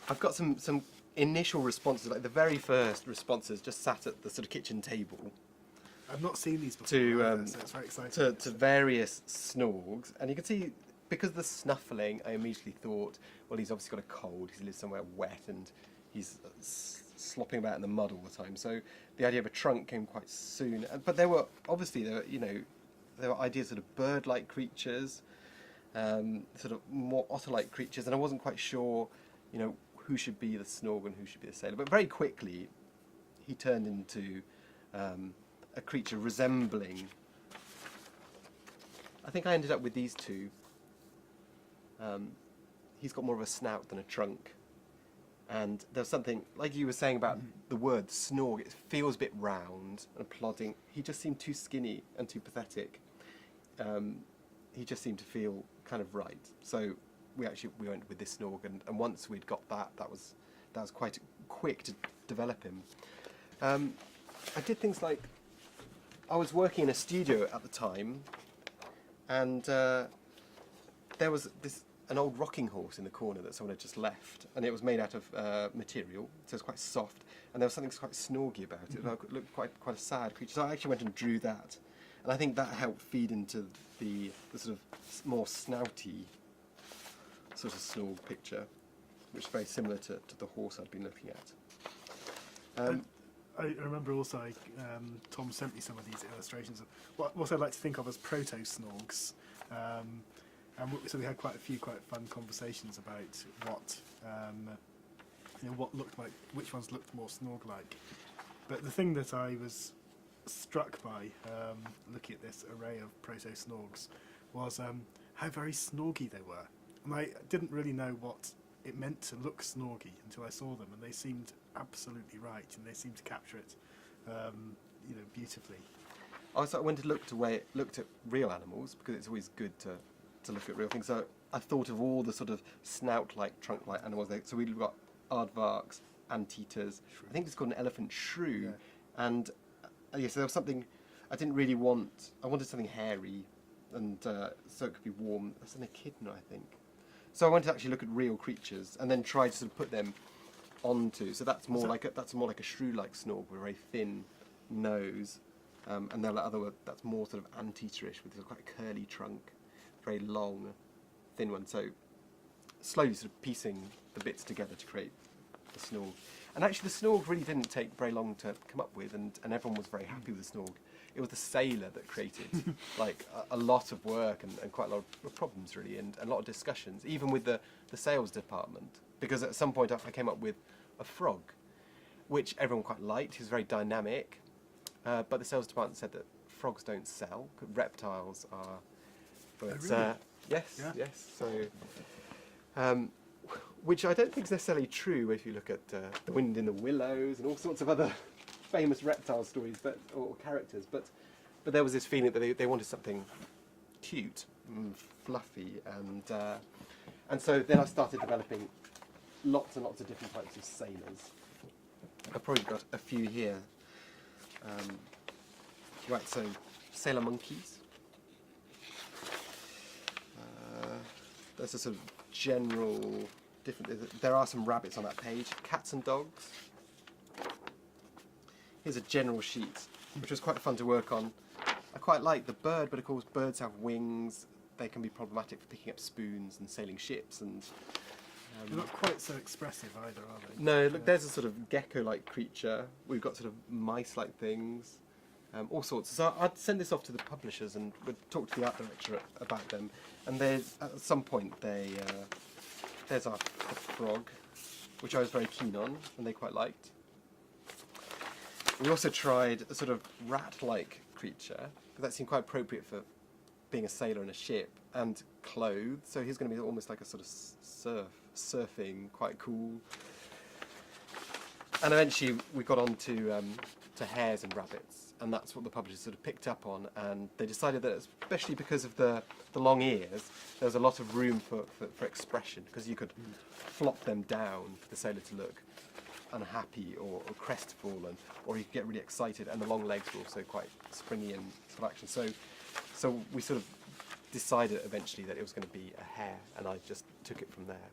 I've got some initial responses, like the very first responses, just sat at the sort of kitchen table I've not seen these before, so it's very exciting. to various Snorgs, and you can see because of the snuffling, I immediately thought, well, he's obviously got a cold. He lives somewhere wet, and he's slopping about in the mud all the time. So the idea of a trunk came quite soon. But there were ideas of bird-like creatures, sort of more otter-like creatures, and I wasn't quite sure, who should be the Snorg and who should be the sailor. But very quickly, he turned into a creature resembling. I think I ended up with these two. He's got more of a snout than a trunk, and there's something like you were saying about the word Snorg. It feels a bit round and plodding. He just seemed too skinny and too pathetic. He just seemed to feel kind of right. So we went with this Snorg, and once we'd got that was quite quick to develop him. I did things like I was working in a studio at the time, and there was an old rocking horse in the corner that someone had just left, and it was made out of material, so it was quite soft, and there was something quite snorgy about it. It looked quite a sad creature. So I actually went and drew that, and I think that helped feed into the sort of more snouty sort of Snorg picture, which is very similar to the horse I'd been looking at. I remember also Tom sent me some of these illustrations of what I'd like to think of as proto-Snorgs. So we had quite a few quite fun conversations about what looked like, which ones looked more Snorg-like. But the thing that I was struck by looking at this array of proto-Snorgs was how very Snorgy they were. And I didn't really know what it meant to look Snorgy until I saw them, and they seemed absolutely right, and they seemed to capture it beautifully. I went to looked at real animals, because it's always good to look at real things. So I thought of all the sort of snout-like, trunk-like animals. So we've got aardvarks, anteaters. I think it's called an elephant shrew. Yeah. And so there was something I didn't really want. I wanted something hairy, and so it could be warm. That's an echidna, I think. So I wanted to actually look at real creatures and then try to sort of put them onto. So that's more like a shrew-like Snorg with a very thin nose, and then that's more sort of anteaterish with quite a curly trunk. Very long, thin one. So slowly sort of piecing the bits together to create the Snorg. And actually the Snorg really didn't take very long to come up with, and everyone was very happy with the Snorg. It was the sailor that created like a lot of work and quite a lot of problems really, and a lot of discussions, even with the sales department, because at some point I came up with a frog, which everyone quite liked. He was very dynamic, but the sales department said that frogs don't sell, reptiles are. But really? Yes, yeah. Yes. So, which I don't think is necessarily true if you look at The Wind in the Willows and all sorts of other famous reptile stories, or characters. But there was this feeling that they wanted something cute and fluffy, and so then I started developing lots and lots of different types of sailors. I've probably got a few here. Right, so sailor monkeys. There's a sort of general different. There are some rabbits on that page. Cats and dogs. Here's a general sheet, which was quite fun to work on. I quite like the bird, but of course birds have wings. They can be problematic for picking up spoons and sailing ships. And they're not quite so expressive either, are they? No, look, there's a sort of gecko-like creature. We've got sort of mice-like things. All sorts. So I'd send this off to the publishers and would talk to the art director about them. And there's at some point there's our frog, which I was very keen on, and they quite liked. We also tried a sort of rat-like creature, because that seemed quite appropriate for being a sailor in a ship, and clothed. So he's going to be almost like a sort of surfing, quite cool. And eventually we got on to hares and rabbits. And that's what the publishers sort of picked up on, and they decided that, especially because of the long ears, there was a lot of room for expression, because you could flop them down for the sailor to look unhappy or crestfallen, or you could get really excited, and the long legs were also quite springy and sort of action. So we sort of decided eventually that it was going to be a hare, and I just took it from there.